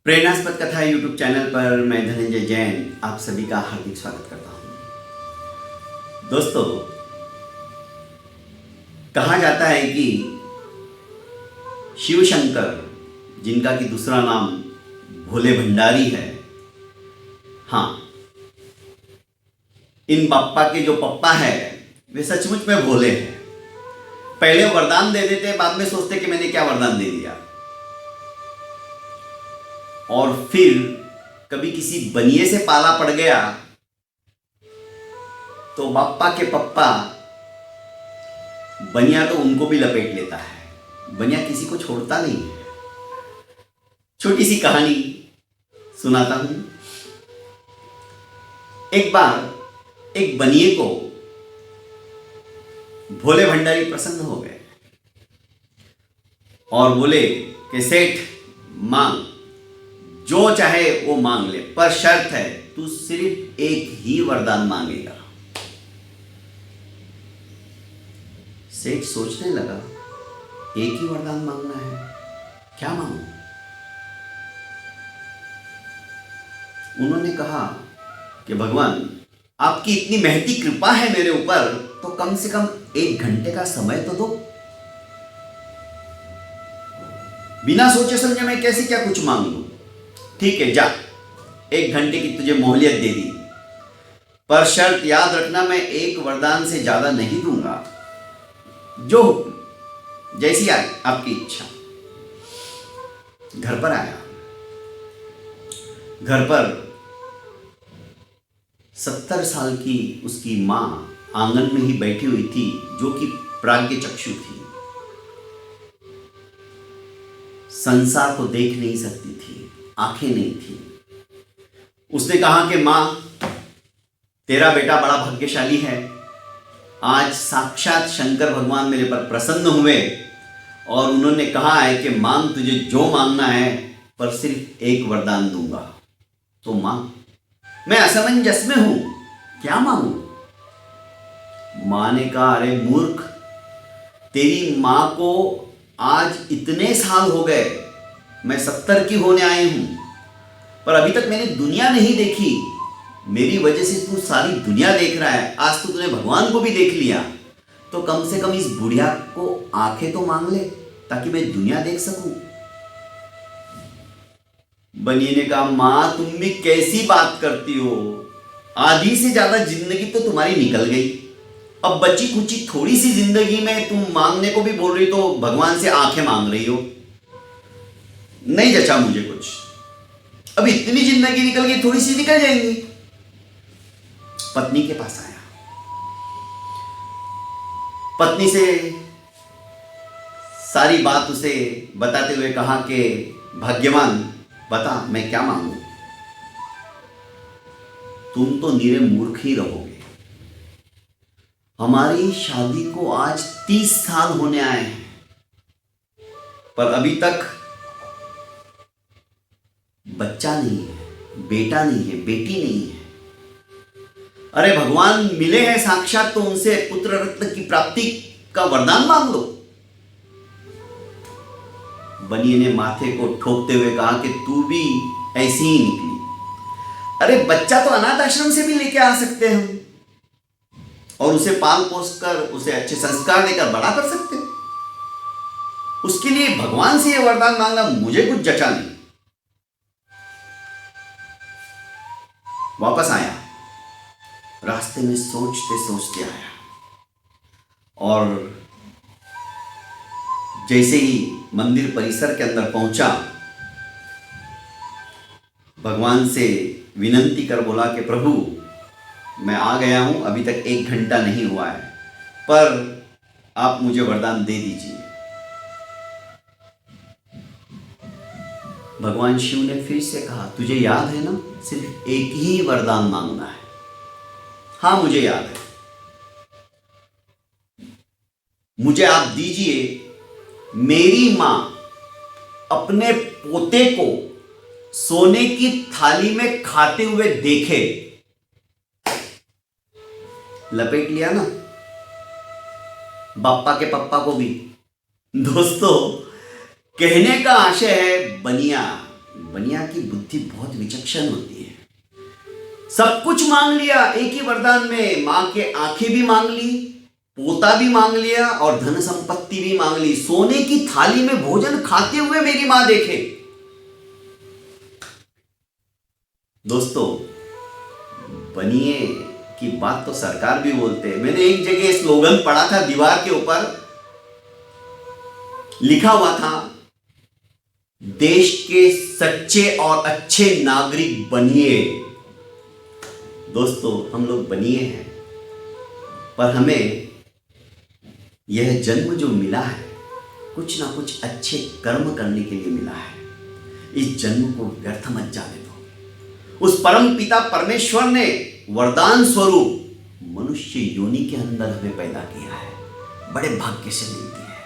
प्रेरणास्पद कथा YouTube channel पर मैं धनंजय जैन आप सभी का हार्दिक स्वागत करता हूं। दोस्तों, कहा जाता है कि शिव शंकर, जिनका कि दूसरा नाम भोले भंडारी है, हाँ, इन बाप्पा के जो पप्पा है वे सचमुच में भोले हैं। पहले वरदान दे देते, बाद में सोचते कि मैंने क्या वरदान दे दिया। और फिर कभी किसी बनिए से पाला पड़ गया तो बाप्पा के पप्पा बनिया तो उनको भी लपेट लेता है। बनिया किसी को छोड़ता नहीं है। छोटी सी कहानी सुनाता हूं। एक बार एक बनिए को भोले भंडारी प्रसन्न हो गए और बोले कि सेठ, मांग, जो चाहे वो मांग ले, पर शर्त है तू सिर्फ एक ही वरदान मांगेगा। सेठ सोचने लगा, एक ही वरदान मांगना है, क्या मांगू? उन्होंने कहा कि भगवान, आपकी इतनी महती कृपा है मेरे ऊपर, तो कम से कम 1 घंटे का समय तो दो। बिना सोचे समझे मैं कैसे क्या कुछ मांग लूं? ठीक है, जा, 1 घंटे की तुझे मोहलियत दे दी, पर शर्त याद रखना, मैं एक वरदान से ज्यादा नहीं दूंगा। जो हुक्म, जैसी आपकी इच्छा। घर पर आया। घर पर 70 साल की उसकी मां आंगन में ही बैठी हुई थी, जो कि प्राज्ञ चक्षु थी, संसार को देख नहीं सकती थी, आंखें नहीं थी। उसने कहा कि मां, तेरा बेटा बड़ा भाग्यशाली है। आज साक्षात शंकर भगवान मेरे पर प्रसन्न हुए और उन्होंने कहा है कि मांग, तुझे जो मांगना है, पर सिर्फ एक वरदान दूंगा, तो मांग। मैं असमंजस में हूं, क्या मांगू? मां ने कहा, अरे मूर्ख, तेरी मां को आज इतने साल हो गए, मैं 70 की होने आई हूं, पर अभी तक मैंने दुनिया नहीं देखी। मेरी वजह से तू सारी दुनिया देख रहा है। आज तो तूने भगवान को भी देख लिया, तो कम से कम इस बुढ़िया को आंखें तो मांग ले, ताकि मैं दुनिया देख सकूं। बनिए ने कहा, मां, तुम भी कैसी बात करती हो? आधी से ज्यादा जिंदगी तो तुम्हारी निकल गई। अब बची कुची थोड़ी सी जिंदगी में तुम मांगने को भी बोल रही, तो भगवान से आंखें मांग रही हो। नहीं जचा मुझे कुछ। अब इतनी जिंदगी निकल गई, थोड़ी सी निकल जाएंगी। पत्नी के पास आया। पत्नी से सारी बात उसे बताते हुए कहा कि भाग्यवान, बता मैं क्या मांगू? तुम तो निरे मूर्ख ही रहोगे। हमारी शादी को आज 30 साल होने आए हैं, पर अभी तक बच्चा नहीं है, बेटा नहीं है, बेटी नहीं है। अरे भगवान मिले हैं साक्षात, तो उनसे पुत्र रत्न की प्राप्ति का वरदान मांग लो। बनिए ने माथे को ठोकते हुए कहा कि तू भी ऐसी ही निकली। अरे बच्चा तो अनाथ आश्रम से भी लेके आ सकते हैं हम, और उसे पाल पोस कर, उसे अच्छे संस्कार देकर बड़ा कर सकते हैं। उसके लिए भगवान से यह वरदान मांगना मुझे कुछ जचा नहीं। वापस आया। रास्ते में सोचते सोचते आया, और जैसे ही मंदिर परिसर के अंदर पहुंचा, भगवान से विनंती कर बोला कि प्रभु, मैं आ गया हूं, अभी तक 1 घंटा नहीं हुआ है, पर आप मुझे वरदान दे दीजिए। भगवान शिव ने फिर से कहा, तुझे याद है ना, सिर्फ एक ही वरदान मांगना है। हाँ, मुझे याद है। मुझे आप दीजिए, मेरी मां अपने पोते को सोने की थाली में खाते हुए देखे। लपेट लिया ना बाप्पा के पप्पा को भी। दोस्तों, कहने का आशय है, बनिया, बनिया की बुद्धि बहुत विचक्षण होती है। सब कुछ मांग लिया एक ही वरदान में, मां के आंखें भी मांग ली, पोता भी मांग लिया और धन संपत्ति भी मांग ली। सोने की थाली में भोजन खाते हुए मेरी मां देखे। दोस्तों, बनिए की बात तो सरकार भी बोलते हैं। मैंने एक जगह स्लोगन पढ़ा था, दीवार के ऊपर लिखा हुआ था, देश के सच्चे और अच्छे नागरिक बनिए। दोस्तों, हम लोग बनिए हैं, पर हमें यह जन्म जो मिला है कुछ ना कुछ अच्छे कर्म करने के लिए मिला है। इस जन्म को व्यर्थ मत जाने दो। उस परम पिता परमेश्वर ने वरदान स्वरूप मनुष्य योनि के अंदर हमें पैदा किया है। बड़े भाग्य से मिलती है।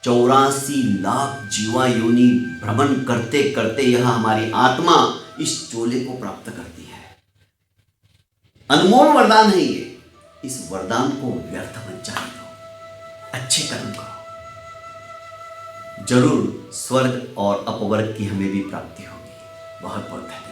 84 लाख जीवा योनि भ्रमण करते करते यह हमारी आत्मा इस चोले को प्राप्त करती है। अनमोल वरदान है ये। इस वरदान को व्यर्थ मत जाने दो, अच्छे कर्म करो। जरूर स्वर्ग और अपवर्ग की हमें भी प्राप्ति होगी। बहुत बहुत धन्यवाद।